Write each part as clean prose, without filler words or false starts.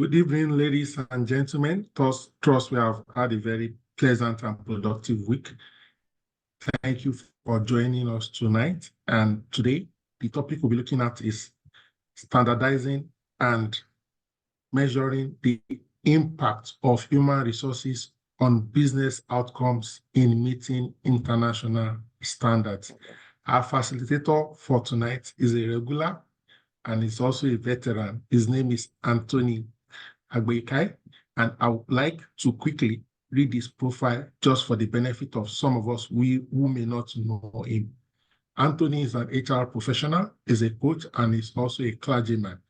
Good evening, ladies and gentlemen. Trust we have had a very pleasant and productive week. Thank you for joining us tonight. And today, the topic we'll be looking at is standardizing and measuring the impact of human resources on business outcomes in meeting international standards. Our facilitator for tonight is a regular and is also a veteran. His name is Anthony Agbekai, and I would like to quickly read his profile just for the benefit of some of us who may not know him. Anthony is an HR professional, is a coach, and is also a clergyman.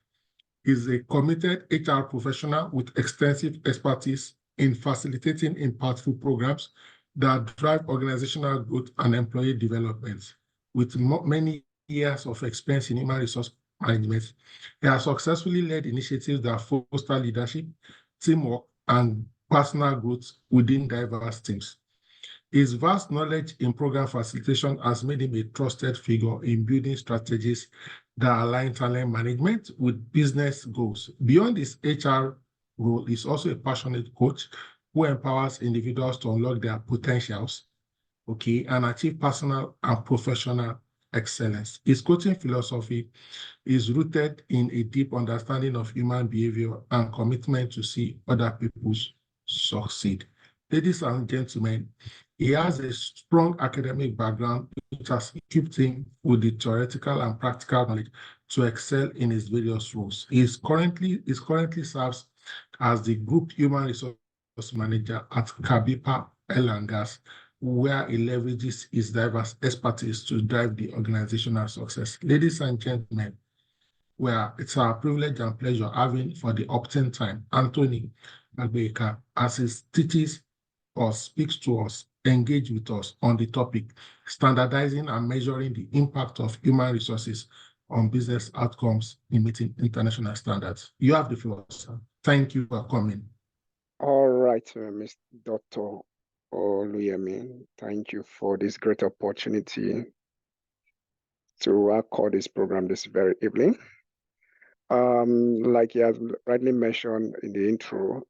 He's a committed HR professional with extensive expertise in facilitating impactful programs that drive organizational growth and employee development. With many years of experience in human resource management, he has successfully led initiatives that foster leadership, teamwork, and personal growth within diverse teams. His vast knowledge in program facilitation has made him a trusted figure in building strategies that align talent management with business goals. Beyond his HR role, he's also a passionate coach who empowers individuals to unlock their potentials, and achieve personal and professional excellence. His coaching philosophy is rooted in a deep understanding of human behavior and commitment to see other people succeed. Ladies and gentlemen, he has a strong academic background which has equipped him with the theoretical and practical knowledge to excel in his various roles. He currently serves as the Group Human Resource Manager at Kabipa Oil and Gas, where he leverages his diverse expertise to drive the organizational success. Ladies and gentlemen, it's our privilege and pleasure having for the opportune time Anthony Agbeika as he teaches or speaks to us, engage with us on the topic, standardizing and measuring the impact of human resources on business outcomes in meeting international standards. You have the floor, sir. Thank you for coming. All right, Mr. Dr. Oluyemi, thank you for this great opportunity to call this program this very evening. Like you have rightly mentioned in the intro,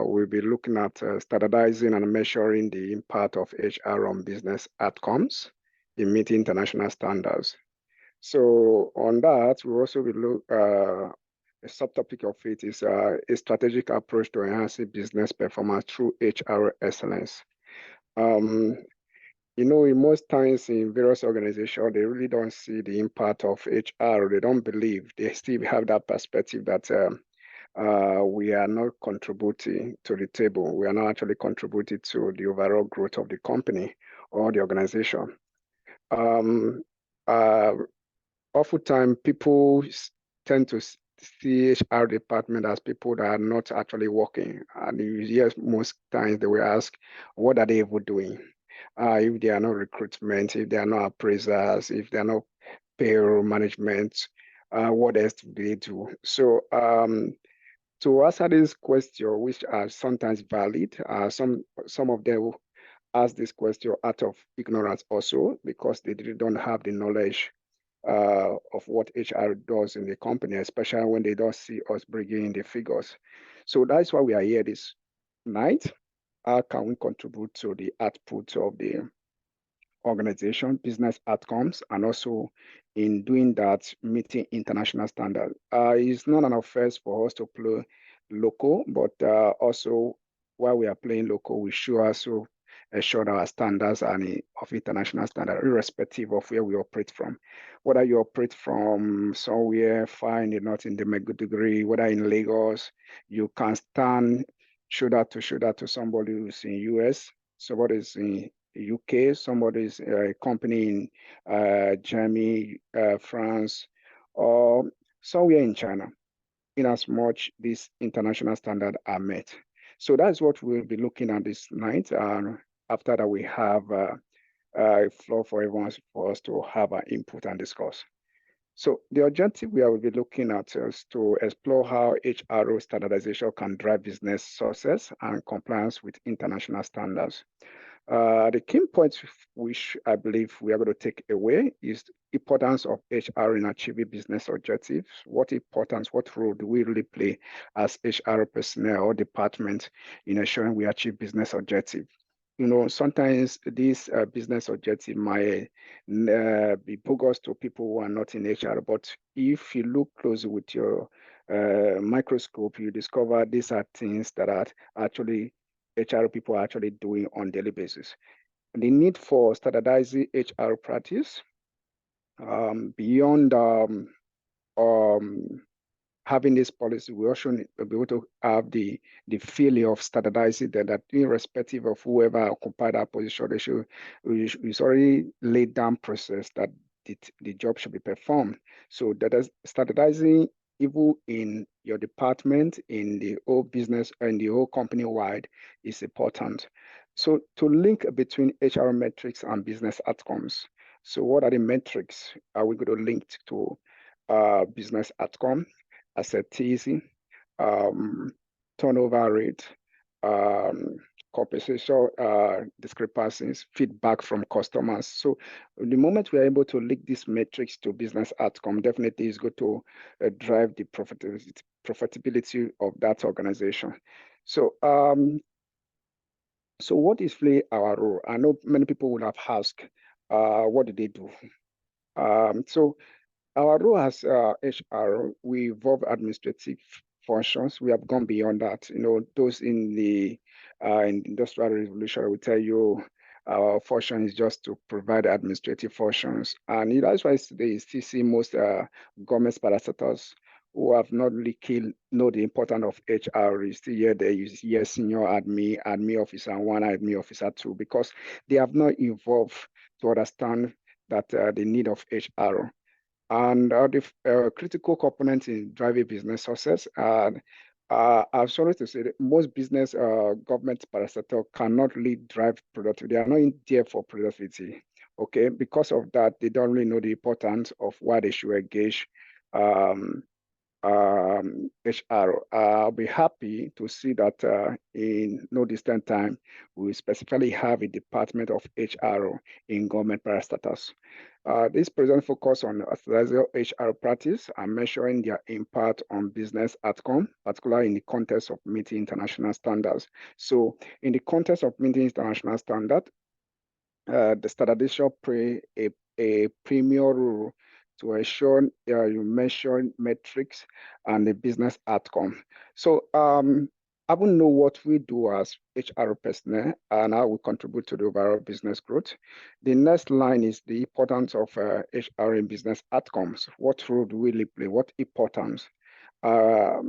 we'll be looking at standardizing and measuring the impact of HR on business outcomes in meeting international standards. So on that, we also will look, a subtopic of it is a strategic approach to enhancing business performance through HR excellence. In most times in various organizations, they really don't see the impact of HR. They don't believe, they still have that perspective that we are not contributing to the table. We are not actually contributing to the overall growth of the company or the organization. Oftentimes, people tend to see HR department as people that are not actually working. And you hear most times they will ask, what are they even doing? If they are not recruitment, if they are not appraisers, if they are not payroll management, what else do they do? So to answer this question, which are sometimes valid, some of them will ask this question out of ignorance also because they don't have the knowledge of what HR does in the company, especially when they don't see us bringing in the figures. So that's why we are here this night. How can we contribute to the output of the organization, business outcomes, and also in doing that, meeting international standards? It's not an offense for us to play local, but also while we are playing local, we should also ensure that our standards are of international standard, irrespective of where we operate from. Whether you operate from somewhere far in the north in the Maiduguri, whether in Lagos, you can stand shoulder to somebody who's in US, somebody's in UK, somebody's a company in Germany, France, or somewhere in China, in as much these international standards are met. So that's what we'll be looking at this night. After that, we have a floor for everyone for us to have an input and discuss. So the objective we will be looking at is to explore how HRO standardization can drive business success and compliance with international standards. The key points which I believe we are going to take away is the importance of HR in achieving business objectives. What importance, what role do we really play as HR personnel or department in ensuring we achieve business objectives? Sometimes this business objective might be bogus to people who are not in HR, but if you look closely with your microscope, you discover these are things that are actually HR people are actually doing on a daily basis. And the need for standardizing HR practice beyond having this policy, we also need to be able to have the feeling of standardizing that irrespective of whoever occupied that position, it's already laid down process that the job should be performed. So that is standardizing even in your department, in the whole business and the whole company wide is important. So to link between HR metrics and business outcomes. So what are the metrics are we going to link to business outcome? Absenteeism, turnover rate, compensation discrepancies, feedback from customers. So the moment we are able to link these metrics to business outcome, definitely is going to drive the profitability of that organization. So, so what is really our role? I know many people would have asked, what do they do? So our role as HR, we involve administrative functions. We have gone beyond that. Those in the industrial revolution will tell you our function is just to provide administrative functions. And that's why today you still see most government parastatals who have not really know the importance of HR. You still hear they use senior admin officer one, admin officer two, because they have not evolved to understand that the need of HR and the critical components in driving business success. And I'm sorry to say that most business government parastatal cannot really drive productivity. They are not in there for productivity. Okay, because of that, they don't really know the importance of why they should engage HR. I'll be happy to see that in no distant time, we specifically have a department of HR in government parastatals. This present focus on HR practice and measuring their impact on business outcome, particularly in the context of meeting international standards. So in the context of meeting international standards, the standardization play a premier role to ensure you measure metrics and the business outcome. So I will know what we do as HR personnel and how we contribute to the overall business growth. The next line is the importance of HR in business outcomes. What role do we play? What importance? Are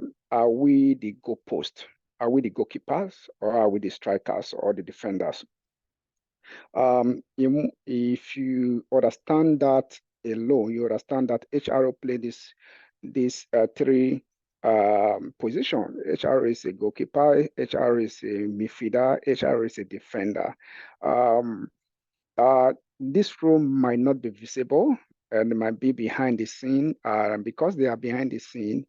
we the goalpost? Are we the goalkeepers or are we the strikers or the defenders? If you understand that alone, you understand that HR play this three position. HR is a goalkeeper, HR is a midfielder, HR is a defender. This role might not be visible and might be behind the scene. Because they are behind the scene,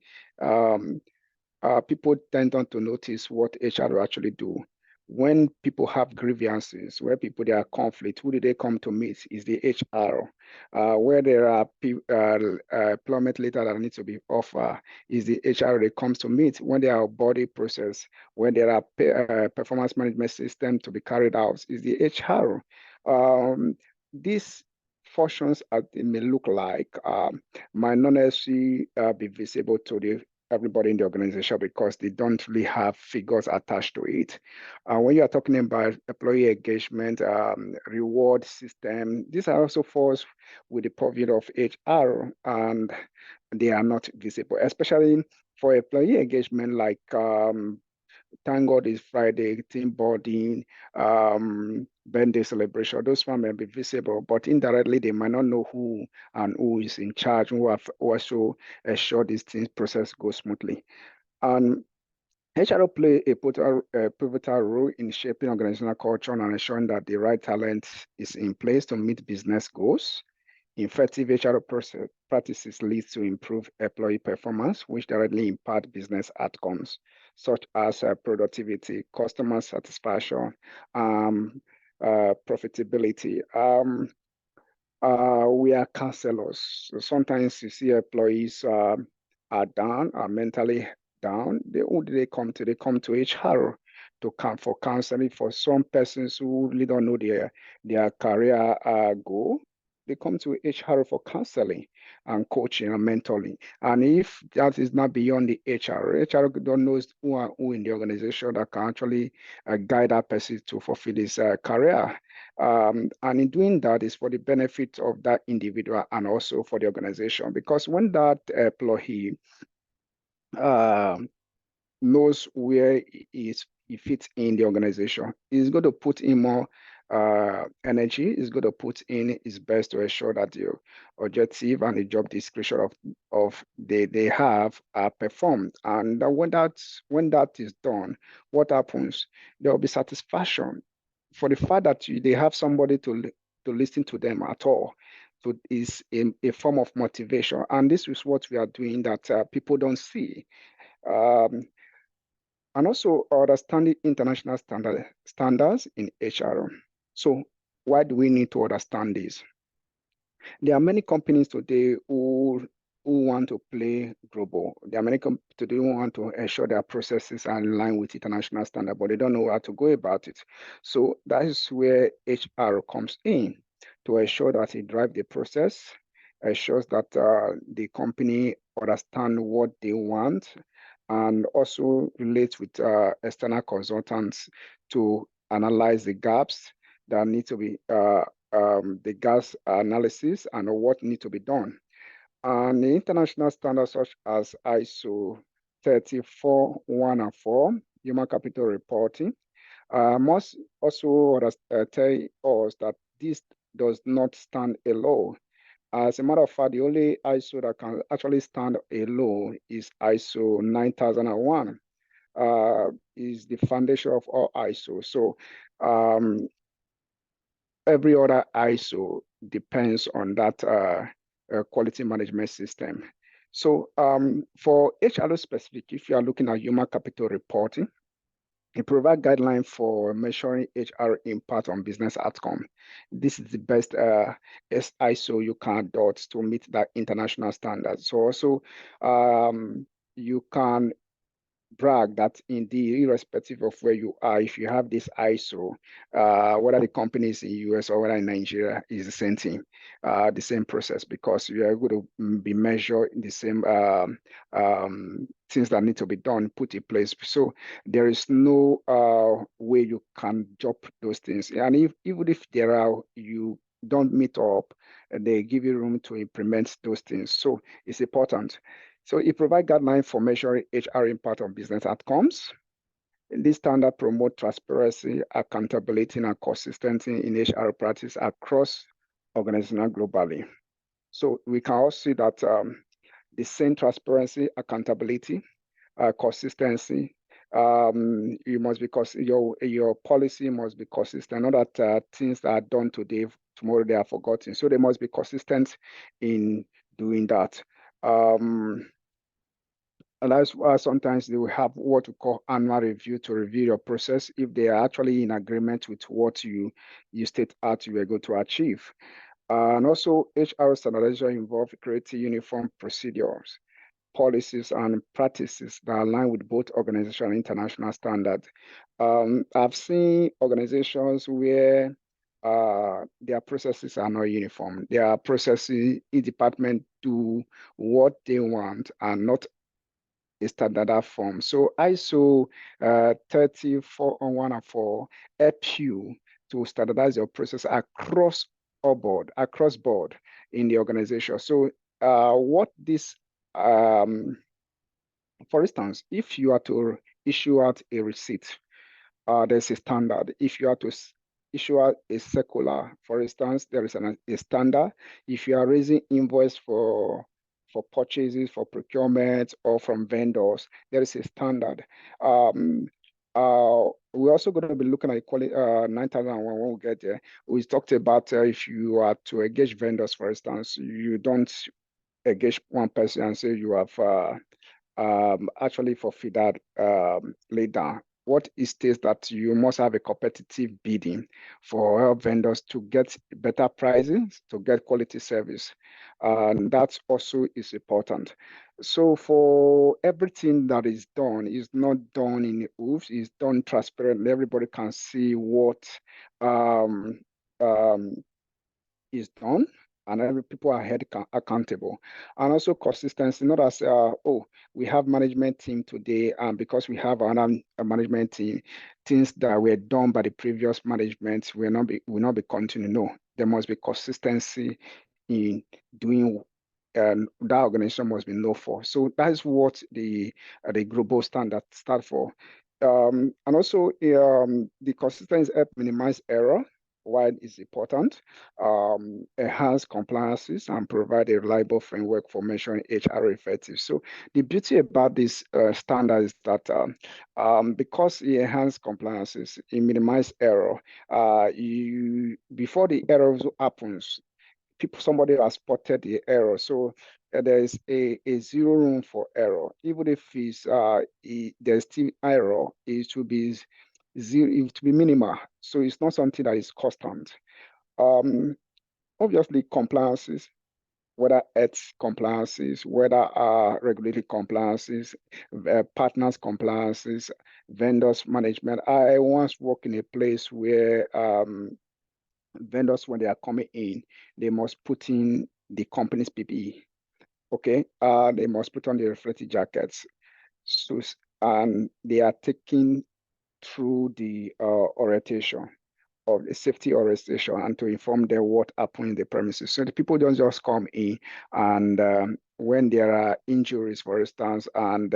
people tend not to notice what HR actually do. When people have grievances, where people there are conflict, who do they come to meet? Is the HR. Where there are employment letter that need to be offered, is the HR that comes to meet. When there are body process, when there are performance management system to be carried out, is the HR. These functions, as they may look like, might not necessarily be visible to everybody in the organization because they don't really have figures attached to it. When you are talking about employee engagement, reward system, these are also falls with the purview of HR and they are not visible, especially for employee engagement like thank God it's Friday, team boarding, birthday celebration. Those ones may be visible, but indirectly they might not know who and who is in charge, who have also ensure this thing process goes smoothly. And HR play a pivotal role in shaping organizational culture and ensuring that the right talent is in place to meet business goals. Effective HR practices lead to improved employee performance, which directly impact business outcomes, such as productivity, customer satisfaction, profitability. We are counselors. So sometimes you see employees are down, are mentally down. Who do they come to? They come to HR to come for counseling. For some persons who really don't know their career goal, they come to HR for counseling and coaching and mentoring. And if that is not beyond the HR don't know who are who in the organization that can actually guide that person to fulfill his career. And in doing that is for the benefit of that individual and also for the organization. Because when that employee um, knows where he fits in the organization, he's going to put in more energy, he's going to put in his best to ensure that the objective and the job description of they have are performed. And when that is done, what happens? There will be satisfaction for the fact that they have somebody to listen to them at all. So is a form of motivation. And this is what we are doing that people don't see. Um, and also understanding international standards in HR. So why do we need to understand this? There are many companies today who want to play global. There are many companies today who want to ensure their processes are in line with international standard, but they don't know how to go about it. So that is where HR comes in to ensure that it drives the process, ensures that the company understand what they want, and also relates with external consultants to analyze the gaps that need to be the gas analysis and what need to be done. And the international standards such as ISO 34104, human capital reporting, must also tell us that this does not stand alone. As a matter of fact, the only ISO that can actually stand alone is ISO 9001. Is the foundation of all ISO. So every other ISO depends on that quality management system. So for HR specific, if you are looking at human capital reporting, it provides guidelines for measuring HR impact on business outcome. This is the best ISO you can adopt to meet that international standard. So also you can brag that indeed, irrespective of where you are, if you have this ISO, whether the company is in US or whether in Nigeria, is the same thing, the same process, because you are going to be measured in the same things that need to be done, put in place. So there is no way you can jump those things. And even if there are, you don't meet up, they give you room to implement those things. So it's important. So it provides guidelines for measuring HR impact on business outcomes. This standard promote transparency, accountability, and consistency in HR practice across organizations globally. So we can also see that the same transparency, accountability, consistency. You must because your policy must be consistent. Not that things that are done today, tomorrow they are forgotten. So they must be consistent in doing that. And that's why sometimes they will have what we call annual review to review your process if they are actually in agreement with what you state out you are going to achieve. And also HR standardization involve creating uniform procedures, policies, and practices that align with both organizational and international standards. I've seen organizations where their processes are not uniform. Their processes, each department do what they want and not a standard form. So ISO 34104 helps you to standardize your process across board in the organization. So what this, for instance, if you are to issue out a receipt, there's a standard. If you are to issue out a circular, for instance, there is a standard. If you are raising invoice for purchases, for procurement, or from vendors, there is a standard. We're also going to be looking at quality 9001 when we get there. We talked about if you are to engage vendors, for instance, you don't engage one person and say you have actually fulfilled that laid down. what it states that you must have a competitive bidding for vendors to get better prices, to get quality service. And that also is important. So for everything that is done, is not done in oops, it's done transparently. Everybody can see what um, um, is done, and every people are held accountable. And also consistency, not as oh, we have management team today, and because we have another management team, things that were done by the previous management will not be continued. No, there must be consistency in doing. That organization must be known for. So that is what the global standard stand for. And also the consistency help minimize error. Why is important? Enhance compliances and provide a reliable framework for measuring HR effective. So the beauty about this standard is that because it enhances compliances, it minimizes error. Before the error happens, somebody has spotted the error. So there is a zero room for error. Even if there's still error, it should be zero, it will be minimal. So it's not something that is constant. Um, Obviously, compliances, whether it's compliances, whether regulatory compliances, partners compliances, vendors management. I once worked in a place where vendors, when they are coming in, they must put in the company's PPE. Okay, they must put on the reflective jackets. So, and they are taking through the orientation of the safety orientation and to inform them what happened in the premises. So the people don't just come in and when there are injuries, for instance, and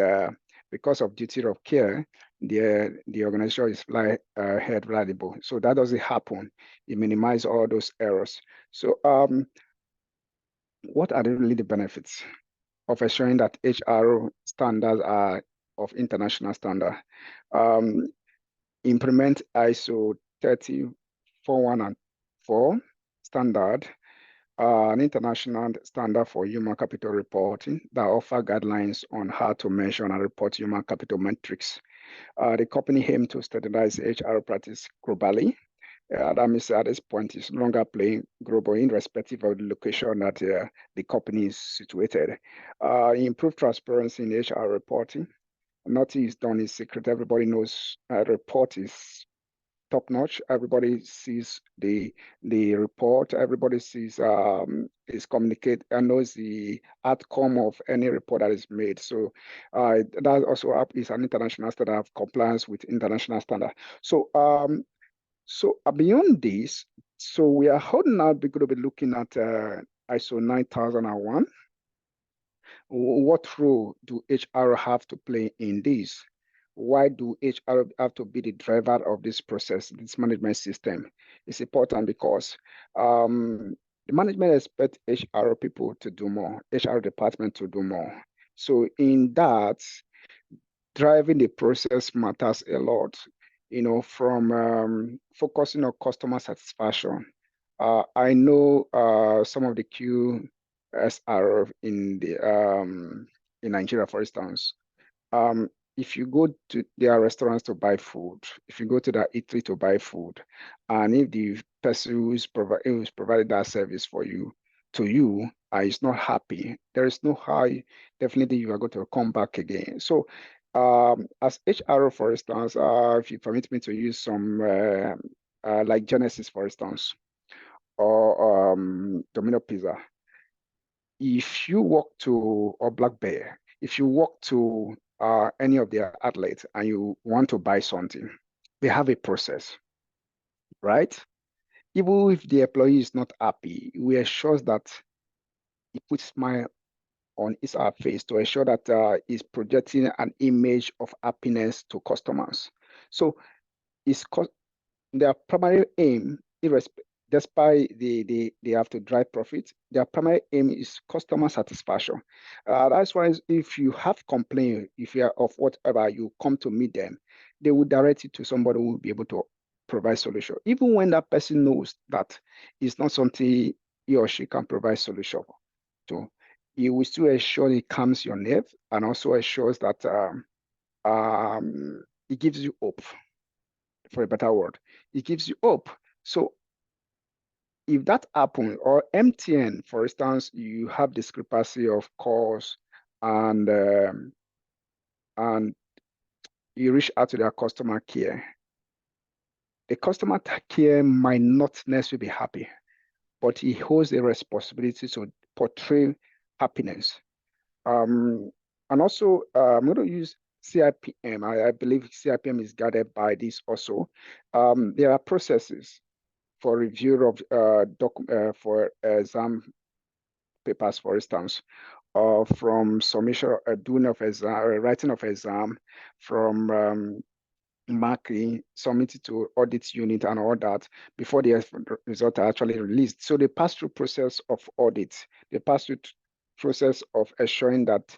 because of duty of care, the organization is held liable. So that doesn't happen. It minimizes all those errors. So what are really the benefits of ensuring that HR standards are of international standard? Um, Implement ISO 30414 standard, an international standard for human capital reporting that offer guidelines on how to measure and report human capital metrics. The company aims to standardize HR practice globally. That means at this point, it's no longer playing global irrespective of the location that the company is situated. Improve transparency in HR reporting. Nothing is done in secret. Everybody knows report is top notch. Everybody sees the report. Everybody sees is communicate and knows the outcome of any report that is made. So that also is an international standard of compliance with international standard. So beyond this, so we are now going to be looking at ISO 9001. What role do HR have to play in this? Why do HR have to be the driver of this process, this management system? It's important because the management expects HR people to do more, HR department to do more. So in that, driving the process matters a lot, from focusing on customer satisfaction. I know some of the QSR in Nigeria, for instance. Um, if you go to their restaurants to buy food, if you go to their eatery to buy food, and if the person who's provided that service for you to you is not happy, there is no how definitely you are going to come back again. So as HR, for instance, if you permit me to use some like Genesis, for instance, or Domino Pizza, if you walk to, or Black Bear, if you walk to any of their outlets and you want to buy something, they have a process, right? Even if the employee is not happy, we ensure that he puts smile on his or her face to ensure that he's projecting an image of happiness to customers. So it's their primary aim, despite they have to drive profit, their primary aim is customer satisfaction. That's why if you have complaint, if you are of whatever, you come to meet them, they will direct you to somebody who will be able to provide solution. Even when that person knows that it's not something he or she can provide solution to, you will still ensure it calms your nerve and also ensures that it gives you hope, for a better word. It gives you hope. So if that happens, or MTN, for instance, you have discrepancy of calls and you reach out to their customer care. The customer care might not necessarily be happy, but he holds a responsibility to portray happiness. And also, I'm going to use CIPM. I believe CIPM is guided by this also. There are processes for review of for exam papers, for instance, or from submission, doing of exam, writing of exam, from marking, submitted to audit unit and all that before the result are actually released. So they pass through process of audit. They pass through process of assuring that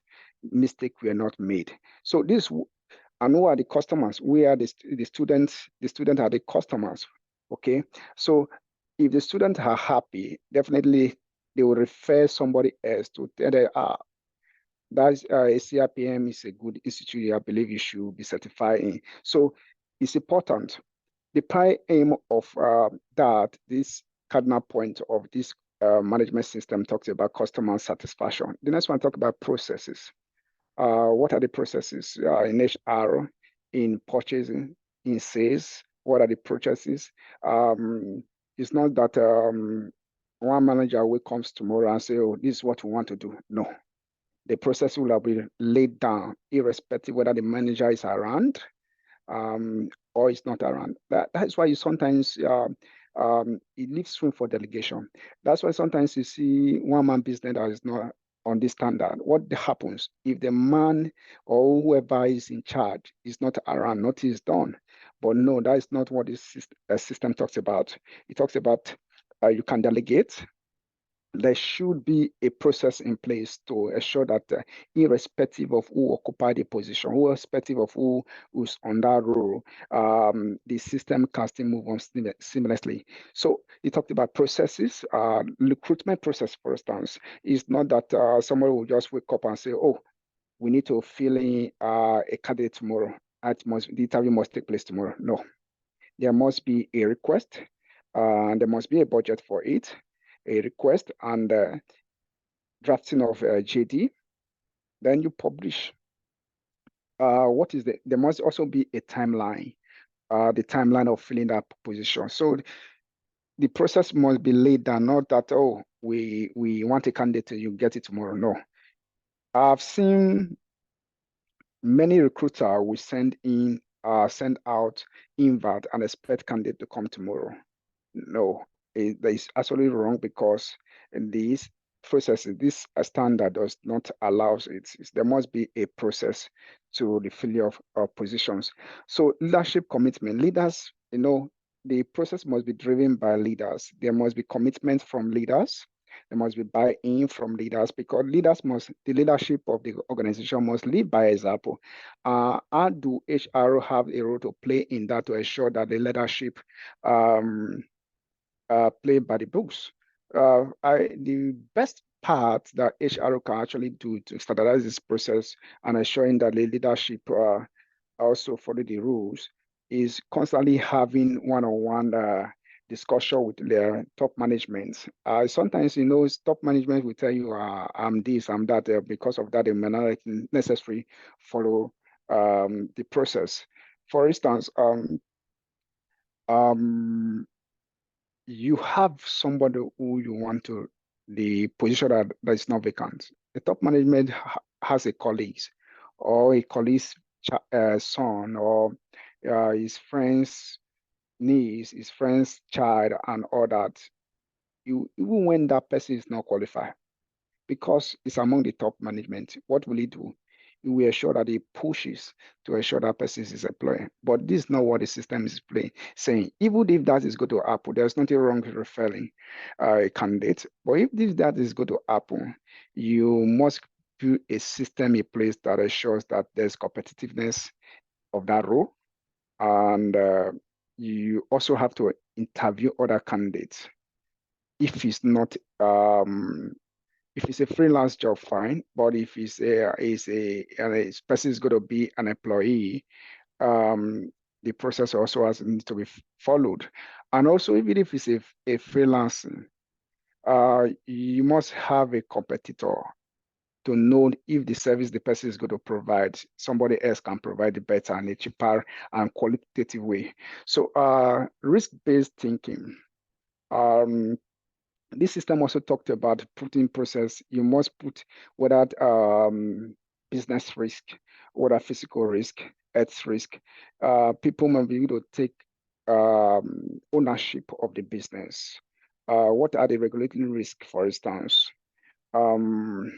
mistakes were not made. So this, and who are the customers? We are the students. The students are the customers. Okay. So if the students are happy, definitely they will refer somebody else to tell them, that's a CRPM is a good institute. I believe you should be certified in. So it's important. The prime aim of that, this cardinal point of this management system talks about customer satisfaction. The next one talk about processes. What are the processes in HR, in purchasing, in sales? What are the processes? It's not that one manager will comes tomorrow and say, "Oh, this is what we want to do." No, the process will have been laid down, irrespective whether the manager is around or is not around. That's why you sometimes it leaves room for delegation. That's why sometimes you see one man business that is not on this standard. What happens if the man or whoever is in charge is not around? Nothing is done. But no, that is not what this system talks about. It talks about you can delegate. There should be a process in place to ensure that irrespective of who occupy the position, irrespective of who's on that role, the system can still move on seamlessly. So he talked about processes. Recruitment process, for instance, is not that somebody will just wake up and say, "Oh, we need to fill in a candidate tomorrow. The interview must take place tomorrow." No, there must be a request, and there must be a budget for it, a request, and drafting of JD. Then you publish. There must also be a timeline, the timeline of filling that position. So the process must be laid down, not that, "Oh, we want a candidate, you get it tomorrow." No. I've seen many recruiters will send out invite and expect candidate to come tomorrow. No, that is absolutely wrong, because this process, this standard does not allow it. There must be a process to the filling of positions. So leadership commitment, leaders, the process must be driven by leaders. There must be commitment from leaders. There must be buy-in from leaders, because the leadership of the organization must lead by example. How do HR have a role to play in that to ensure that the leadership play by the books? The best part that HR can actually do to standardize this process and ensuring that the leadership also follow the rules is constantly having one-on-one discussion with their top management. Sometimes, top management will tell you, "I'm this, I'm that," because of that, they may not necessarily follow the process. For instance, you have somebody who you want to, the position that is not vacant. The top management has a colleague, or a colleague's son, or his friend's niece, his friend's child, and all that. Even when that person is not qualified, because it's among the top management, what will he do? He will ensure that he pushes to ensure that person is employed. But this is not what the system is saying. Even if that is going to happen, there's nothing wrong with referring a candidate. But if that is going to happen, you must put a system in place that ensures that there's competitiveness of that role. And you also have to interview other candidates. If it's not if it's a freelance job, fine. But if it's a person is going to be an employee, the process also has needs to be followed. And also, even if it's a freelancing, you must have a competitor to know if the service the person is going to provide, somebody else can provide it better and a cheaper and qualitative way. So risk-based thinking. Um, this system also talked about putting process. You must put whether business risk, whether physical risk, health risk. People must be able to take ownership of the business. What are the regulatory risks, for instance? Um,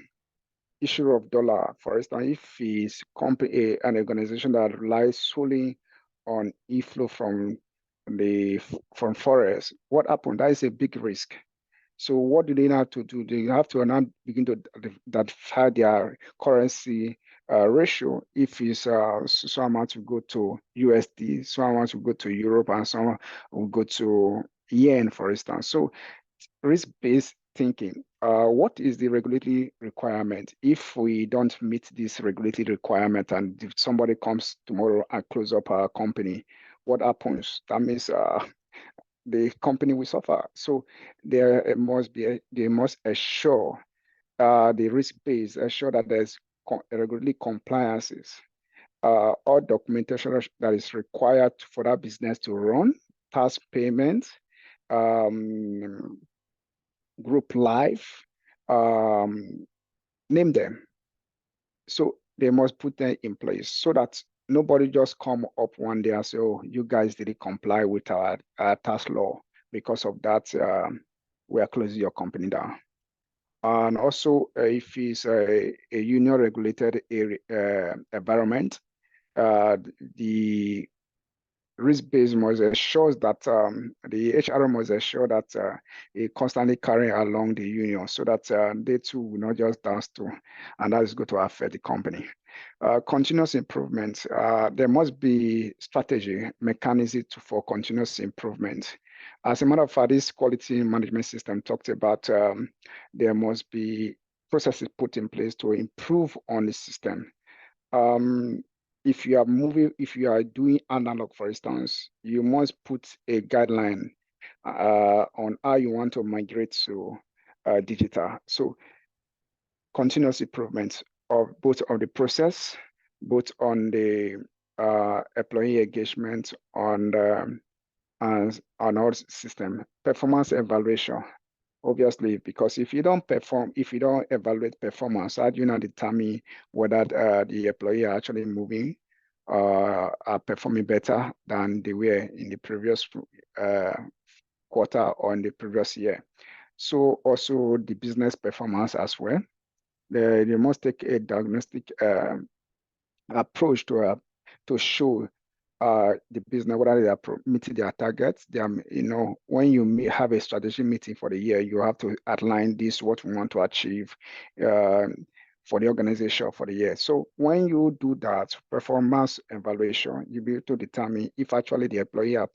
issue of dollar, for instance, if it's an organization that relies solely on inflow from from forests, what happened? That is a big risk. So what do they have to do? They have to now begin to identify their currency ratio. If it's so amount will go to USD, so amount will go to Europe, and some will go to yen, for instance. So risk-based thinking. What is the regulatory requirement? If we don't meet this regulatory requirement and if somebody comes tomorrow and close up our company, what happens? That means the company will suffer. So they must assure the risk base, assure that there's regulatory compliances, all documentation that is required for that business to run, tax payments, um, group life, name them. So they must put them in place so that nobody just come up one day and say, "Oh, you guys didn't comply with our tax law. Because of that, we are closing your company down." And also, if it's a union regulated area, environment, the risk base must ensure that the HR must ensure that it constantly carry along the union so that they too will not just dance to, and that is going to affect the company. Continuous improvement. There must be strategy, mechanism for continuous improvement. As a matter of fact, this quality management system talked about there must be processes put in place to improve on the system. Um, if you are doing analog, for instance, you must put a guideline on how you want to migrate to digital. So continuous improvement of both on the process, both on the employee engagement, on our system, performance evaluation. Obviously, because if you don't perform, if you don't evaluate performance, how do you not determine whether the employee are actually moving, are performing better than they were in the previous quarter or in the previous year? So also the business performance as well. They must take a diagnostic approach to show the business whether they are meeting their targets. They are, when you have a strategy meeting for the year, you have to outline this what we want to achieve for the organization for the year. So when you do that performance evaluation, you'll be able to determine if actually the employee are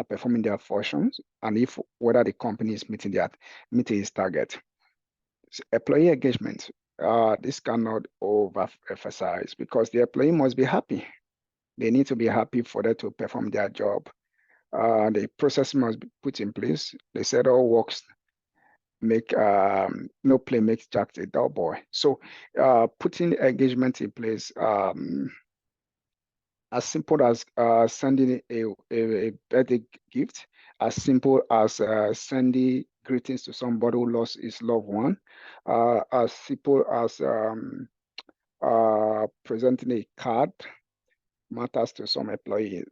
performing their functions and if whether the company is meeting its target. So employee engagement. This cannot overemphasize because the employee must be happy. They need to be happy for them to perform their job. The process must be put in place. They said all works make no play makes Jack a dull boy. So putting engagement in place, as simple as sending a birthday gift, as simple as sending greetings to somebody who lost his loved one, as simple as presenting a card matters to some employee.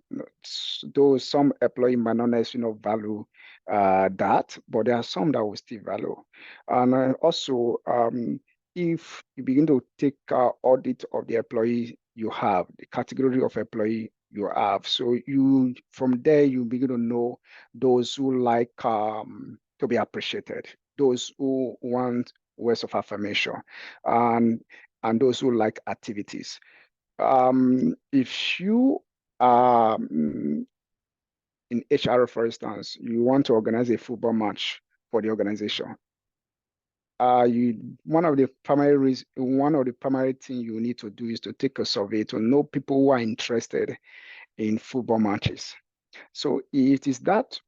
Though some employee might not necessarily value that, but there are some that will still value. And also, if you begin to take audit of the employee you have, the category of employee you have, so you from there you begin to know those who like to be appreciated, those who want words of affirmation, and those who like activities. If you are in HR, for instance, you want to organize a football match for the organization. One of the primary things you need to do is to take a survey to know people who are interested in football matches. So it is that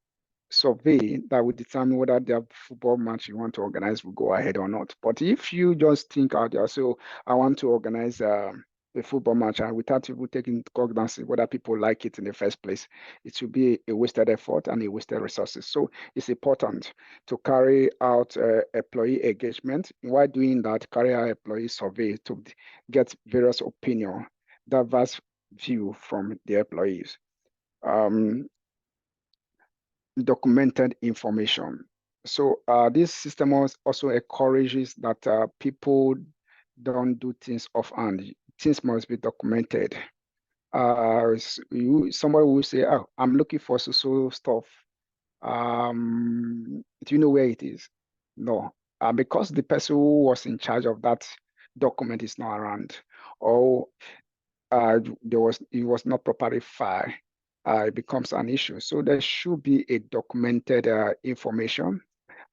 survey that will determine whether the football match you want to organize will go ahead or not. But if you just think out there, so I want to organize a football match, and without even taking cognizance whether people like it in the first place, it will be a wasted effort and a wasted resources. So it's important to carry out employee engagement. While doing that, carry out employee survey to get various opinion, diverse view from the employees. Documented information. So this system also encourages that people don't do things offhand. Things must be documented. Somebody will say, "Oh, I'm looking for so stuff. Do you know where it is?" No, because the person who was in charge of that document is not around, or it was not properly filed, it becomes an issue. So there should be a documented information,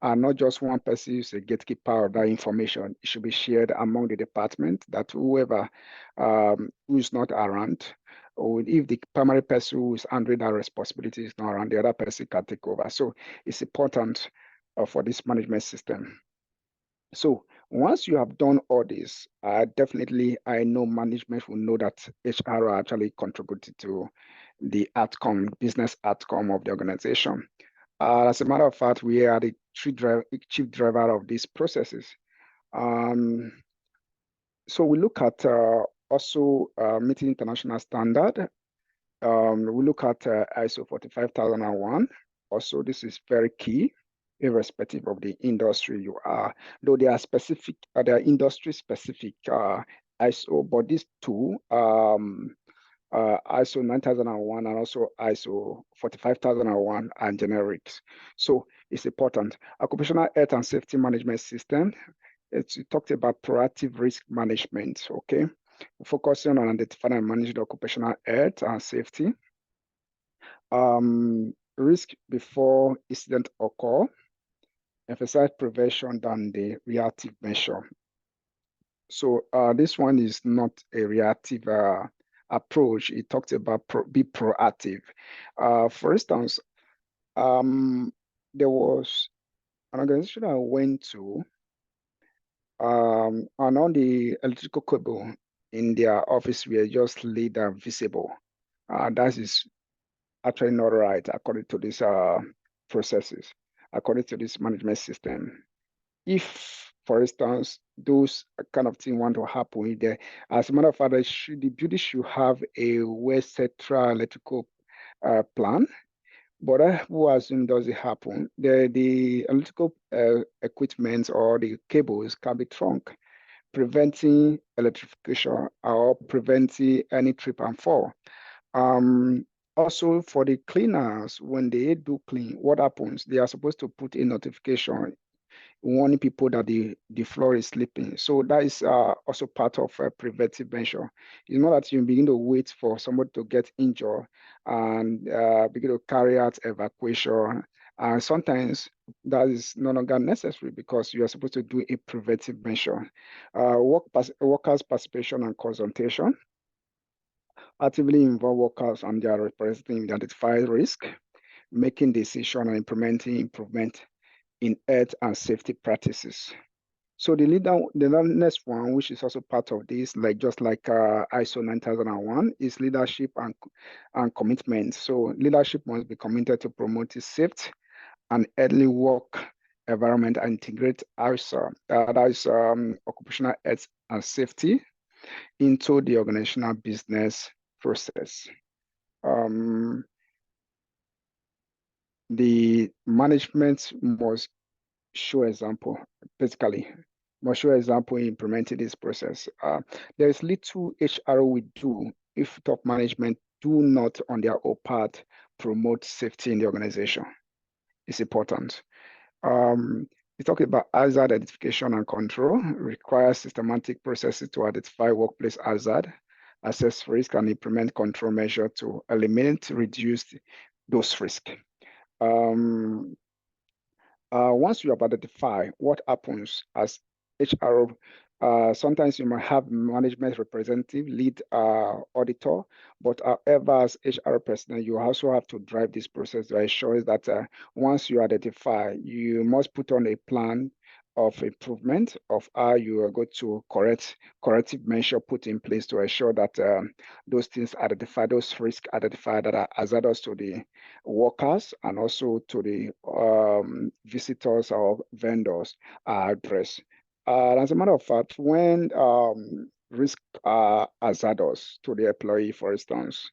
and not just one person is a gatekeeper of that information. It should be shared among the department, that whoever who is not around, or if the primary person who is handling that responsibility is not around, the other person can take over. So it's important for this management system. So once you have done all this, definitely I know management will know that HR actually contributed to the outcome, business outcome of the organization. As a matter of fact, we are the chief driver of these processes. So we look at also meeting international standard. We look at ISO 45001. Also, this is very key, irrespective of the industry you are. Though they are specific, they are industry specific ISO, but these two, ISO 9001 and also ISO 45001 are generics. So it's important. Occupational health and safety management system. It talked about proactive risk management, okay? Focusing on identifying and managing occupational health and safety. Risk before incident occur. Emphasize prevention than the reactive measure. So this one is not a reactive approach. It talks about be proactive. For instance, there was an organization I went to, and on the electrical cable in their office were just laid visible. That is actually not right according to these processes, according to this management system. If, for instance, those kind of thing want to happen there, as a matter of fact, the building should have a well central electrical plan. But who assume does it happen? The electrical equipment or the cables can be trunk, preventing electrification or preventing any trip and fall. Also, for the cleaners, when they do clean, what happens? They are supposed to put a notification warning people that the floor is slipping. So that is also part of a preventive measure. It's not that you begin to wait for somebody to get injured and begin to carry out evacuation. And sometimes that is no longer necessary because you are supposed to do a preventive measure. Workers' participation and consultation. Actively involve workers and their representatives to identify risk, making decisions and implementing improvement in health and safety practices. So the next one, which is also part of this, just like ISO 9001, is leadership and commitment. So leadership must be committed to promote a safe and healthy work environment and integrate occupational health and safety into the organizational business process. The management must show example, basically, must show example in implementing this process. There is little HR we do if top management do not on their own part promote safety in the organization. It's important. We talk about hazard identification and control, requires systematic processes to identify workplace hazard, assess risk, and implement control measures to eliminate, reduce those risks. Once you have identified what happens as HR Sometimes you might have management representative, lead auditor, but however, as HR personnel, you also have to drive this process to ensure that once you identify, you must put on a plan of improvement of how you are going to corrective measure put in place to ensure that those things identified, those risks identified that are hazardous to the workers and also to the visitors or vendors are addressed. As a matter of fact, when risk are hazardous to the employee, for instance,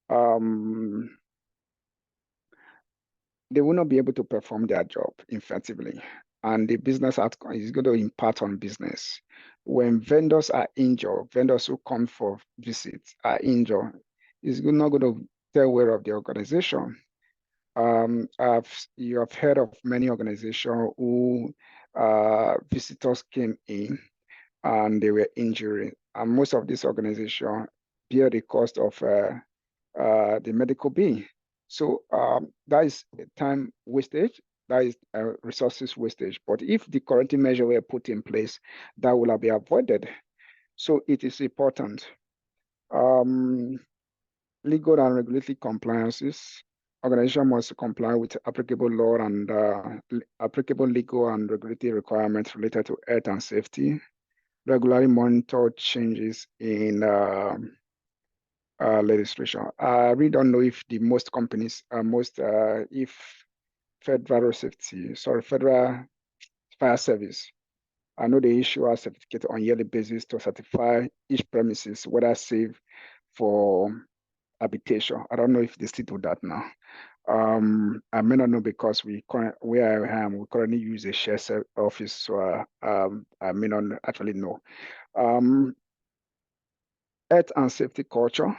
um, they will not be able to perform their job effectively, and the business outcome is going to impact on business. When vendors are injured, vendors who come for visits are injured, it's not going to tell well of the organization. You have heard of many organizations who visitors came in and they were injured. And most of these organizations bear the cost of the medical bill. So that is time wastage, that is resources wastage. But if the corrective measure were put in place, that will be avoided. So it is important. Legal and regulatory compliances. Organization must comply with applicable law and applicable legal and regulatory requirements related to health and safety. Regularly monitor changes in legislation. I really don't know if the most companies, if federal fire service, I know they issue a certificate on yearly basis to certify each premises whether safe for habitation. I don't know if they still do that now. I may not know because where I am, we currently use a shared office, so I may not actually know. Health and safety culture.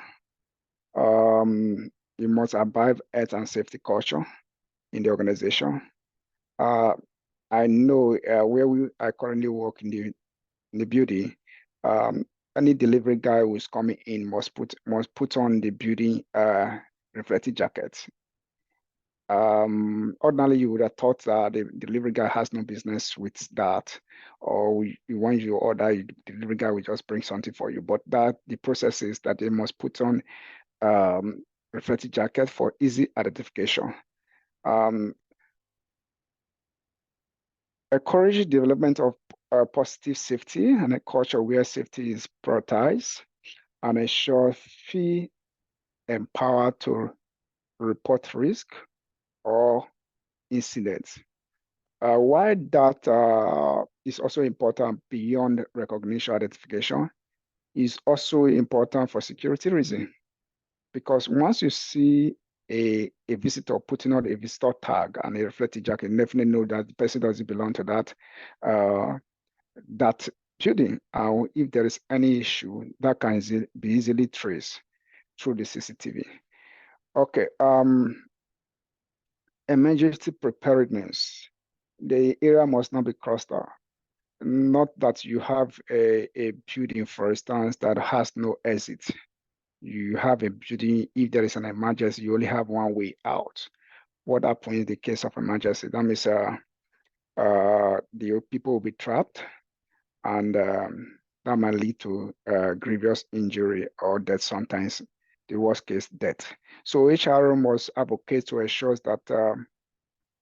You must abide health and safety culture in the organization. I know where I currently work in the building. Any delivery guy who is coming in must put on the building reflective jacket. Ordinarily, you would have thought that the delivery guy has no business with that, or when you order, the delivery guy will just bring something for you. But that the process is that they must put on reflective jacket for easy identification. Encourage development of positive safety and a culture where safety is prioritized, and ensure feel empowered to report risk or incidents. Why that is also important beyond recognition identification is also important for security reasons. Because once you see a visitor putting on a visitor tag and a reflective jacket, you definitely know that the person doesn't belong to that building. If there is any issue, that can be easily traced through the CCTV. Okay, emergency preparedness. The area must not be crossed out. Not that you have a building, for instance, that has no exit. You have a building, if there is an emergency, you only have one way out. What happens in the case of emergency? That means the people will be trapped, and that might lead to grievous injury or death, sometimes the worst case, death. So HR must advocate to ensure that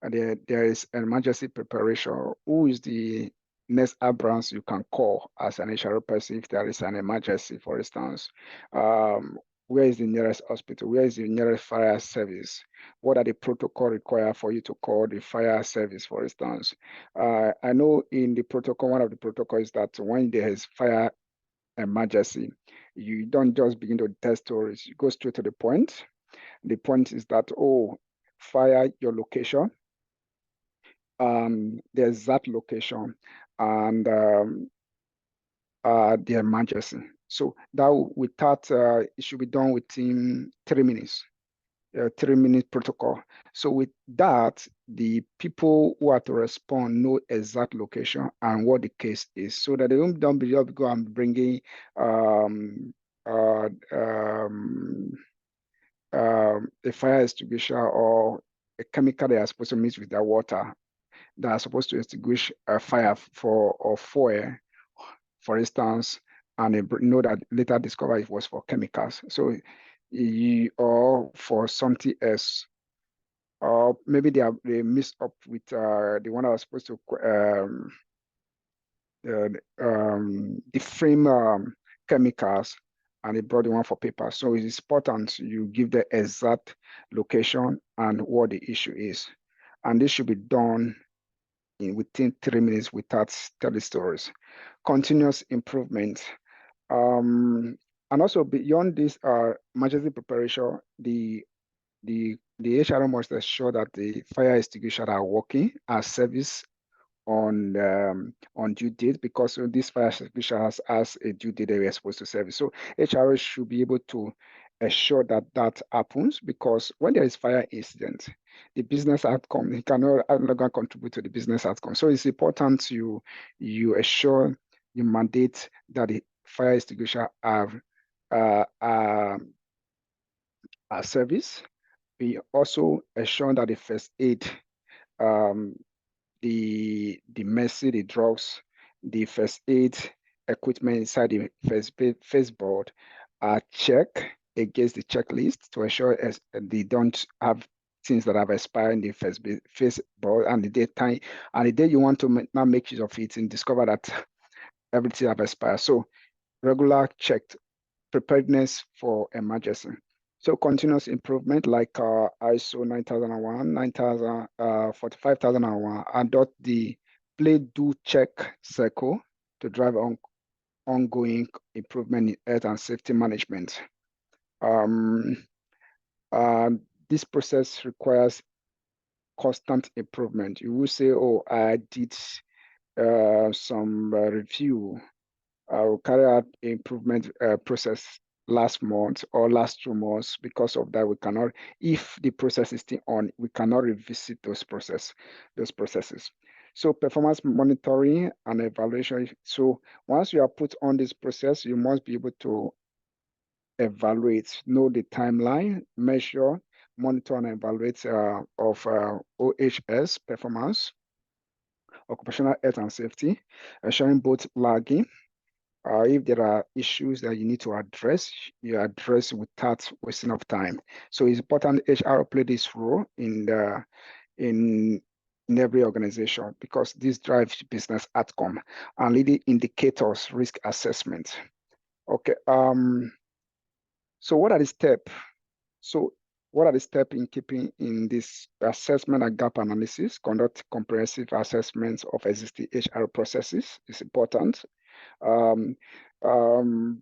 there is an emergency preparation. Who is the next ambulance you can call as an HR person if there is an emergency, for instance? Where is the nearest hospital? Where is the nearest fire service? What are the protocol required for you to call the fire service, for instance? I know in the protocol, one of the protocols is that when there is fire emergency, you don't just begin to tell stories. You go straight to the point. The point is that, oh, fire your location, the exact location, and the emergency. So that without it should be done within 3 minutes. 3 minute protocol. So with that, the people who are to respond know exact location and what the case is, so that they don't be just go and bringing a fire extinguisher or a chemical they are supposed to mix with their water that are supposed to extinguish a fire or fire for instance, and they know that later discover it was for chemicals. So, or for something else, or maybe they mix up with the one that was supposed to the frame chemicals, and they brought the one for paper. So it's important you give the exact location and what the issue is. And this should be done within 3 minutes without telling stories. Continuous improvement. And also beyond this emergency preparation, the HRO must ensure that the fire extinguisher are working as service on due date, because this fire extinguisher has a due date that we are supposed to service. So HRO should be able to ensure that that happens, because when there is fire incident, the business outcome, it cannot no longer contribute to the business outcome. So it's important you assure, you mandate that the fire extinguisher are service. We also assure that the first aid, um, the medicine, the drugs, the first aid equipment inside the first board are checked against the checklist to ensure they don't have things that have expired in the first board, and the day you want to now make use of it and discover that everything have expired. So regular checked preparedness for emergency. So continuous improvement like ISO 9001, 9000, 45001, adopt the play, do, check cycle to drive ongoing improvement in health and safety management. Um, this process requires constant improvement. You will say, oh, I did some review. I will carry out improvement process last month or last 2 months. Because of that, we cannot, if the process is still on, we cannot revisit those processes. So performance monitoring and evaluation. So once you are put on this process, you must be able to evaluate, know the timeline, measure, monitor and evaluate of OHS performance, occupational health and safety, ensuring both lagging. If there are issues that you need to address, you address without wasting of time. So it's important HR play this role in every organization, because this drives business outcome and leading indicators, risk assessment. Okay. So what are the steps? So what are the steps in keeping in this assessment and gap analysis? Conduct comprehensive assessments of existing HR processes is important. Um, um,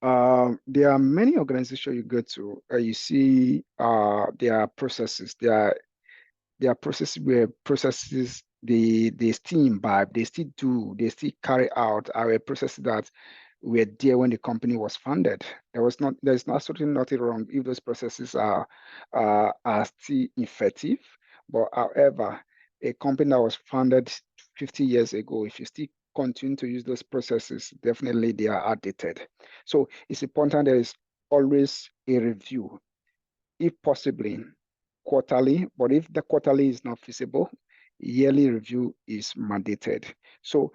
there are many organizations you go to, you see there are processes, there are processes where processes they still imbibe, they still carry out our processes that were there when the company was founded. There's absolutely nothing wrong if those processes are still effective. But however, a company that was founded 50 years ago, if you still continue to use those processes, definitely they are outdated. So it's important there is always a review, if possibly quarterly, but if the quarterly is not feasible, yearly review is mandated. So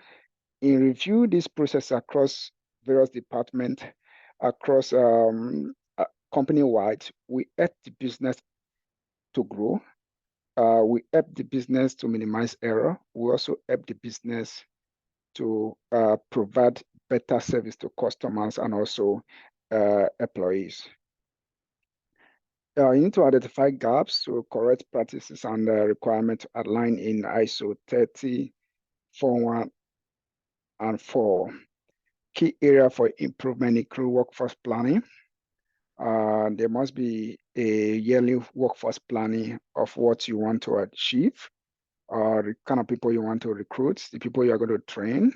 in review this process across various departments, across company-wide, we help the business to grow. We help the business to minimize error. We also help the business to provide better service to customers and also employees. You need to identify gaps to correct practices and requirements outlined in ISO 3041 and 4. Key area for improvement include workforce planning. There must be a yearly workforce planning of what you want to achieve, the kind of people you want to recruit, the people you are going to train,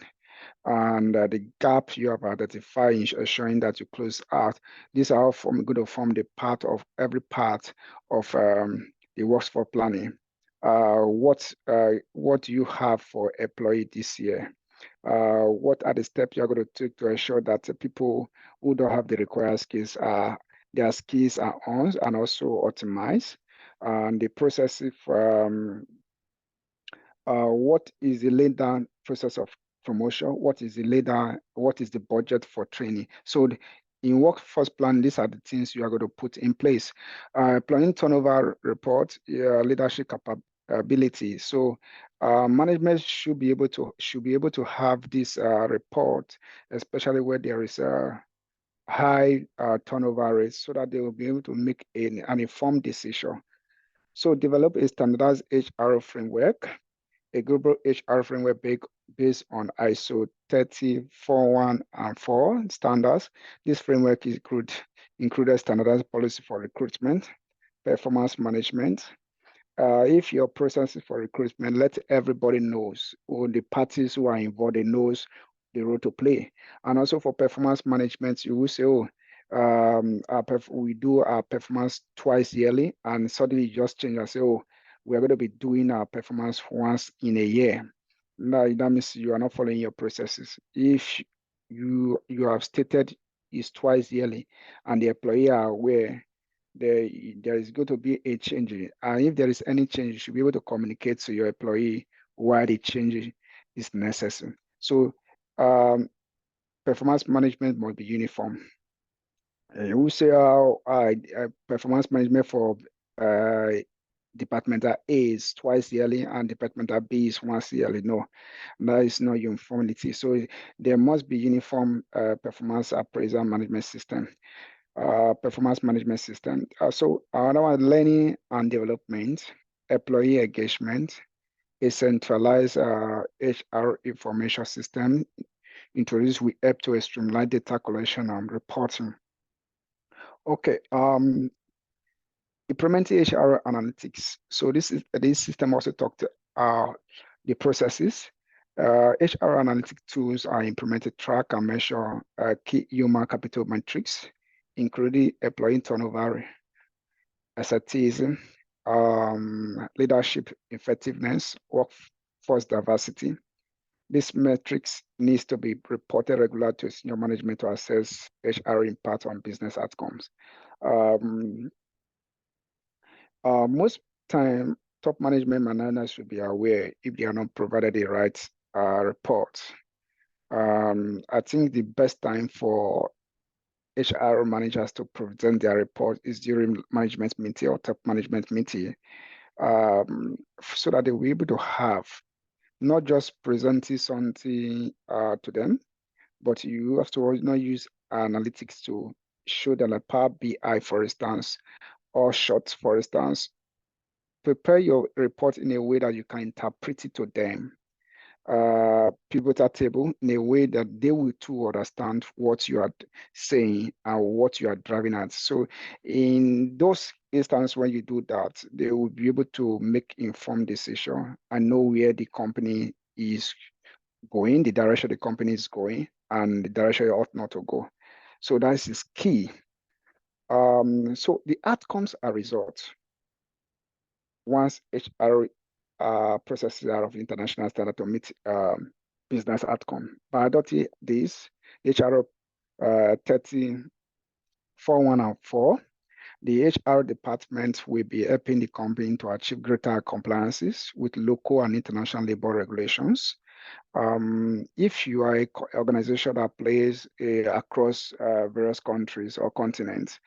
and the gap you have identified in ensuring that you close out. These are all going to form the part of every part of the workforce planning. What do you have for employee this year? What are the steps you're going to take to ensure that the people who don't have the required skills their skills are on and also optimized? And the process, what is the laid down process of promotion, what is the budget for training. So in workforce plan, these are the things you are going to put in place. Employee turnover report, leadership capability. So management should be able to have this report, especially where there is a high turnover rate, so that they will be able to make an informed decision. So develop a standardized HR framework, a global HR framework based on ISO 30401 and 4 standards. This framework included standardized policy for recruitment, performance management. If your process is for recruitment, let everybody knows, or the parties who are involved, they knows the role to play. And also for performance management, you will say, oh, we do our performance twice yearly, and suddenly you just change and say, oh, we're going to be doing our performance once in a year. Now, that means you are not following your processes. If you have stated it's twice yearly, and the employee are aware there is going to be a change. And if there is any change, you should be able to communicate to your employee why the change is necessary. So performance management must be uniform. We say performance management for departmental A is twice yearly and departmental B is once yearly. No, that is not uniformity. So there must be uniform performance appraisal management system. Performance management system. So another one, learning and development, employee engagement, a centralized HR information system introduced with help to streamline data collection and reporting. Okay, implementing HR analytics. So this system also talked the processes. HR analytic tools are implemented to track and measure key human capital metrics, including employee turnover, assertism, leadership effectiveness, workforce diversity. These metrics needs to be reported regularly to senior management to assess HR impact on business outcomes. Most time, top management managers should be aware if they are not provided the right reports. I think the best time for HR managers to present their report is during management meeting or top management meeting, so that they will be able to have not just presenting something to them, but you have to also use analytics to show them, like Power BI, for instance, or Shots, for instance. Prepare your report in a way that you can interpret it to them. Pivotal table in a way that they will too understand what you are saying and what you are driving at. So in those instances when you do that, they will be able to make informed decision and know where the company is going, the direction the company is going, and the direction you ought not to go. So that is key. So the outcomes are results. Once HR processes are of international standard to meet business outcome. By adopting this, HR 30401 and 4, the HR department will be helping the company to achieve greater compliances with local and international labor regulations. If you are an organization that plays across various countries or continents,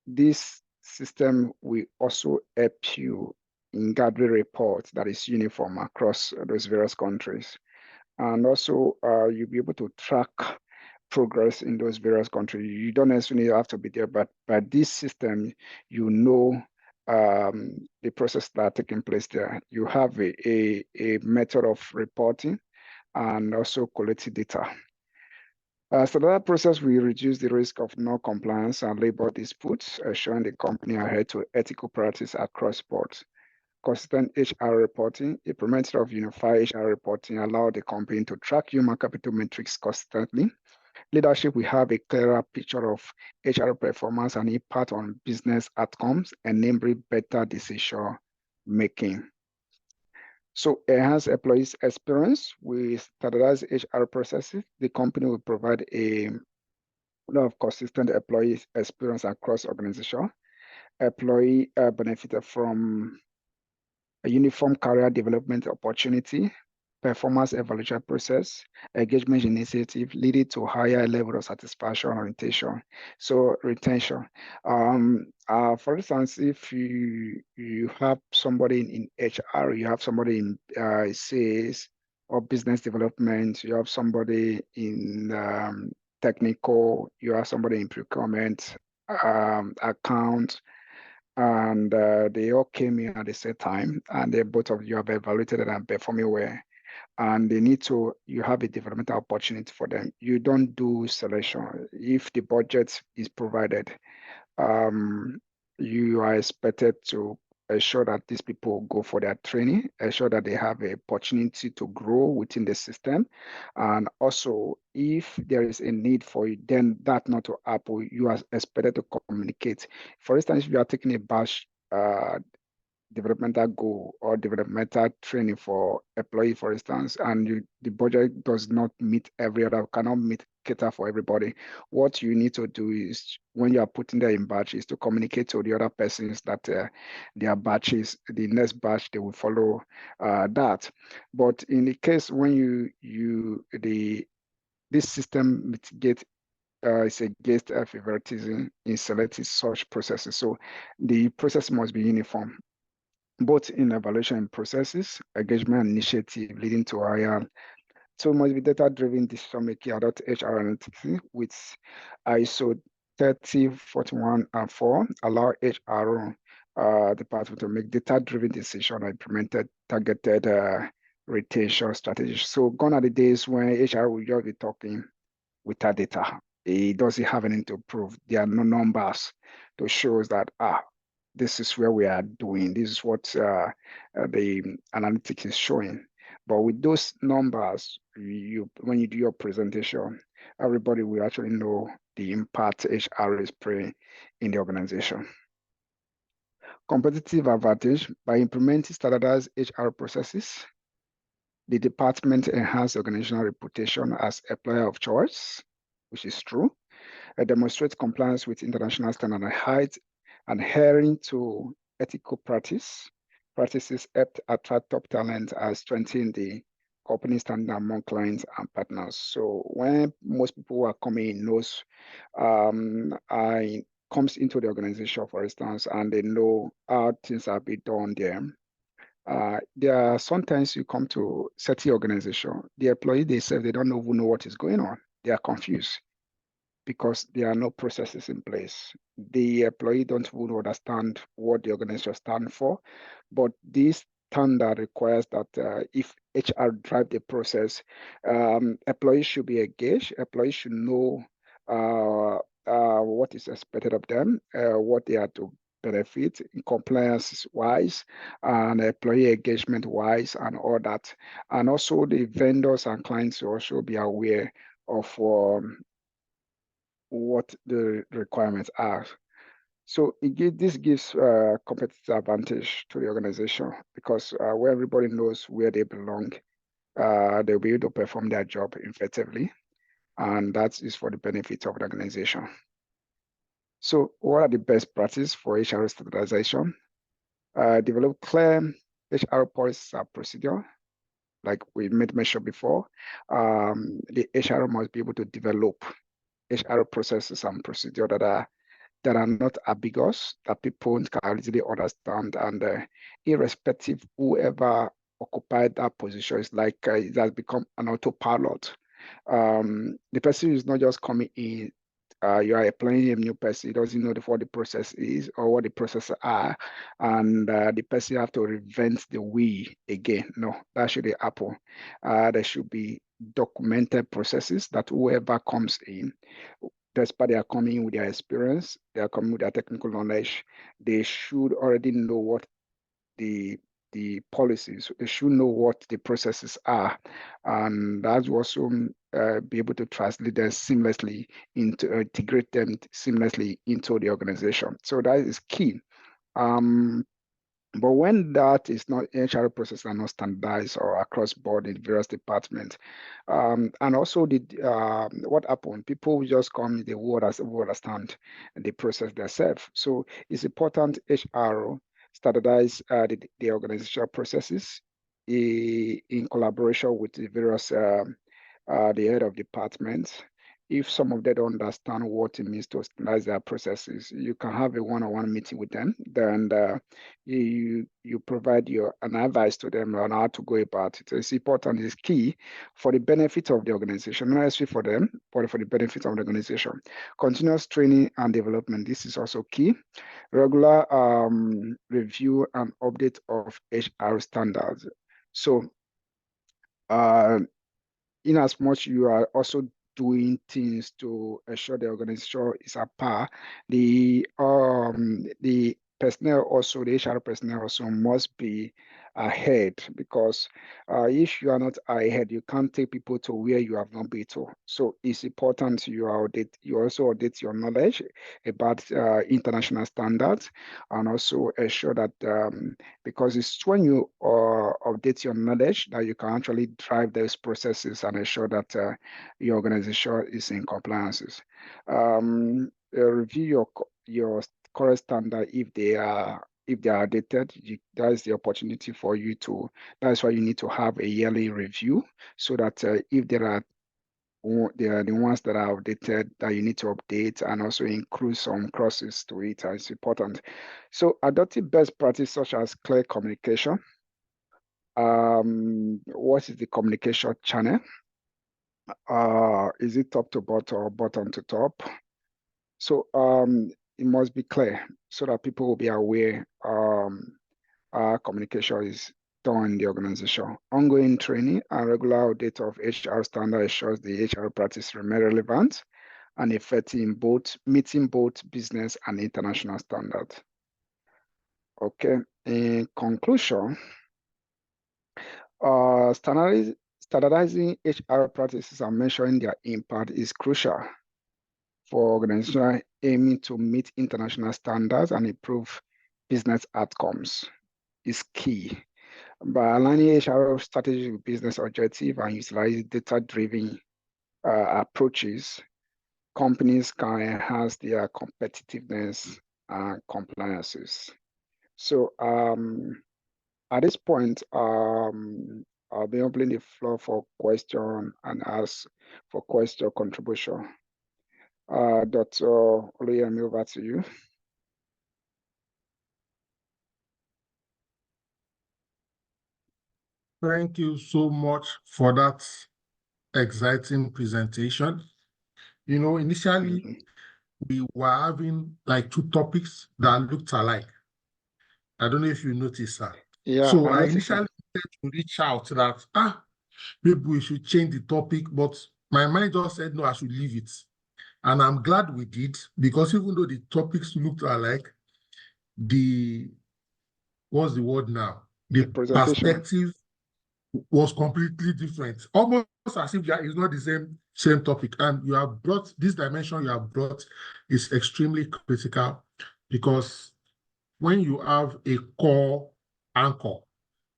this system will also help you in gathering reports that is uniform across those various countries. And also, you'll be able to track progress in those various countries. You don't necessarily have to be there, but by this system, you know the process that are taking place there. You have a method of reporting and also collecting data. So that process will reduce the risk of non-compliance and labor disputes, assuring the company adhere to ethical practice across boards. Consistent HR reporting, implementation of unified HR reporting allow the company to track human capital metrics constantly. Leadership will have a clearer picture of HR performance and impact on business outcomes, enabling better decision making. So enhance employees' experience with standardized HR processes. The company will provide a lot of consistent employee experience across organization. Employee benefited from a uniform career development opportunity, performance evaluation process, engagement initiative leading to higher level of satisfaction orientation. So retention. For instance, if you have somebody in HR, you have somebody in sales or business development, you have somebody in technical, you have somebody in procurement, account, and they all came in at the same time, and they both of you have evaluated and performing well, and they need to, you have a developmental opportunity for them. You don't do selection. If the budget is provided, um, you are expected to ensure that these people go for their training, ensure that they have an opportunity to grow within the system. And also, if there is a need for you, then that not to happen, you are expected to communicate. For instance, if you are taking a batch developmental goal or developmental training for employee, for instance, and the budget does not meet cannot meet cater for everybody. What you need to do is, when you are putting them in batches, to communicate to the other persons that their batches, the next batch, they will follow that. But in the case when this system mitigate it's against favoritism in selecting such processes. So the process must be uniform, both in evaluation processes, engagement initiative leading to higher. So it must be data-driven decision-making adult HR analytics with ISO 3041 and 4, allow HR department to make data-driven decision and implemented targeted retention strategies. So gone are the days when HR will just be talking without data. It doesn't have anything to prove. There are no numbers to show us that this is where we are doing. This is what the analytics is showing. But with those numbers, when you do your presentation, everybody will actually know the impact HR is playing in the organization. Competitive advantage: by implementing standardized HR processes, the department enhances organizational reputation as employer of choice, which is true. It demonstrates compliance with international standards and height, adhering to ethical practices help attract top talent and strengthen the company standing among clients and partners. So when most people who are coming in knows, comes into the organization, for instance, and they know how things are being done there. There are sometimes you come to certain organization, the employee themselves, they don't even know what is going on. They are confused because there are no processes in place. The employee don't even understand what the organization stands for, but this standard requires that if HR drive the process, employees should be engaged, employees should know what is expected of them, what they are to benefit in compliance wise and employee engagement wise and all that. And also the vendors and clients will also be aware of what the requirements are. So this gives competitive advantage to the organization because where everybody knows where they belong, they'll be able to perform their job effectively, and that is for the benefit of the organization. So what are the best practices for HR standardization? Develop clear HR policies and procedure, like we made mention before. The HR must be able to develop HR processes and procedure that are not ambiguous, that people can easily understand, and irrespective whoever occupied that position, is like it has become an autopilot. The person is not just coming in. You are applying a new person. He doesn't know what the process is or what the processes are, and the person have to reinvent the wheel again. No, that should happen. There should be documented processes that whoever comes in, despite they are coming with their experience, they are coming with their technical knowledge, they should already know what the policies, they should know what the processes are, and that will also be able to translate them seamlessly into integrate them seamlessly into the organization. So that is key. But when that is not, HR processes are not standardized or across board in various departments, and also what happened, people will just come, they will understand the process themselves. So it's important HR standardize the organizational processes, in collaboration with the various the head of departments. If some of them don't understand what it means to standardize their processes, you can have a one-on-one meeting with them. Then you provide an advice to them on how to go about it. It's important, it's key for the benefit of the organization, not necessarily for them, but for the benefit of the organization. Continuous training and development, this is also key. Regular review and update of HR standards. So in as much you are also doing things to ensure the organization is at par, the personnel also, the HR personnel also must be ahead, because if you are not ahead, you can't take people to where you have not been to. So it's important you also update your knowledge about international standards, and also ensure that because it's when you update your knowledge that you can actually drive those processes and ensure that your organization is in compliances. Review your current standard if they are dated. That is the opportunity for you to. That's why you need to have a yearly review, so that if they are the ones that are outdated that you need to update, and also include some crosses to it. It's important. So adopting best practice such as clear communication. What is the communication channel? Is it top to bottom or bottom to top? So it must be clear so that people will be aware communication is done in the organization. Ongoing training and regular audit of HR standard ensures the HR practice remain relevant and effective in meeting both business and international standards. Okay, in conclusion, standardizing HR practices and measuring their impact is crucial for organizations aiming to meet international standards and improve business outcomes. Is key. By aligning HR strategy with business objective and utilizing data-driven approaches, companies can enhance their competitiveness and compliances. So at this point, I'll be opening the floor for question and ask for question contribution. Dr. Oluyemi, over to you. Thank you so much for that exciting presentation. You know, initially we were having like two topics that looked alike. I don't know if you noticed that. Yeah, So I I noticed initially wanted to reach out that maybe we should change the topic, but my mind just said no, I should leave it. And I'm glad we did, because even though the topics looked alike, what's the word now? the The presentation. perspective was completely different, almost as if it's not the same topic. And you have brought this dimension you have brought is extremely critical, because when you have a core anchor,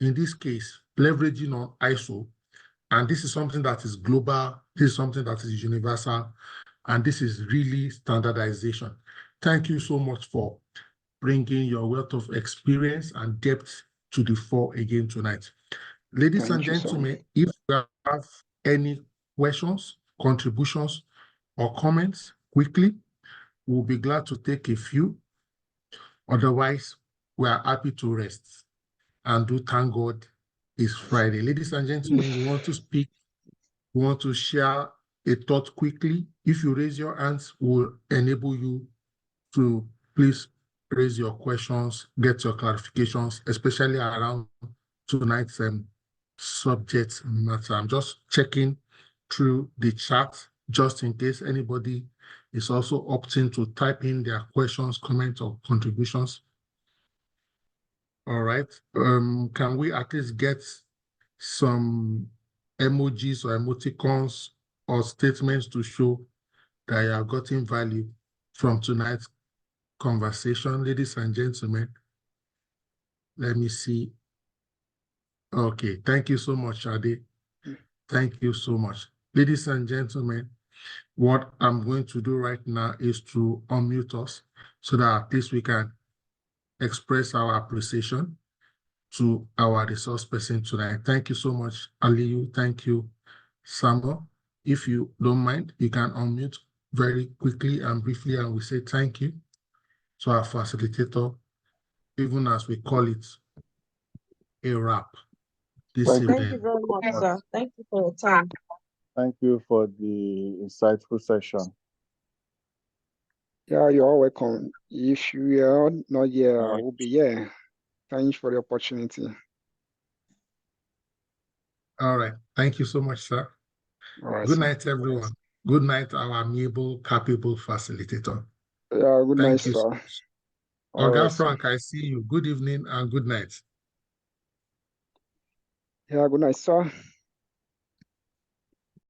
in this case, leveraging on ISO, and this is something that is global, this is something that is universal, and this is really standardization. Thank you so much for bringing your wealth of experience and depth to the fore again tonight. Ladies and gentlemen, if you have any questions, contributions, or comments quickly, we'll be glad to take a few. Otherwise, we are happy to rest and do thank God it's Friday. Ladies and gentlemen, you want to speak, you want to share a thought quickly. If you raise your hands, we'll enable you to please raise your questions, get your clarifications, especially around tonight's subject matter. I'm just checking through the chat just in case anybody is also opting to type in their questions, comments, or contributions. All right. Can we at least get some emojis or emoticons or statements to show that you have gotten value from tonight's conversation, ladies and gentlemen? Let me see. Okay, thank you so much, Shadi. Thank you so much. Ladies and gentlemen, what I'm going to do right now is to unmute us so that at least we can express our appreciation. to our resource person tonight. Thank you so much, Aliyu. Thank you, Samuel. If you don't mind, you can unmute very quickly and briefly, and we say thank you to our facilitator, even as we call it a wrap this Thank you. Thank you evening. very much, sir. Thank you for your time. Thank you for the insightful session. Yeah, you're all welcome. If you are not here, I Alright. will be here. Thanks for the opportunity. All right. Thank you so much, sir. All right, Good sir. night, everyone. Good night, our amiable, capable facilitator. Yeah, good night, Thank you so sir. much. All Oga right, sir. Frank, I see you. Good evening and good night. Yeah, good night, sir.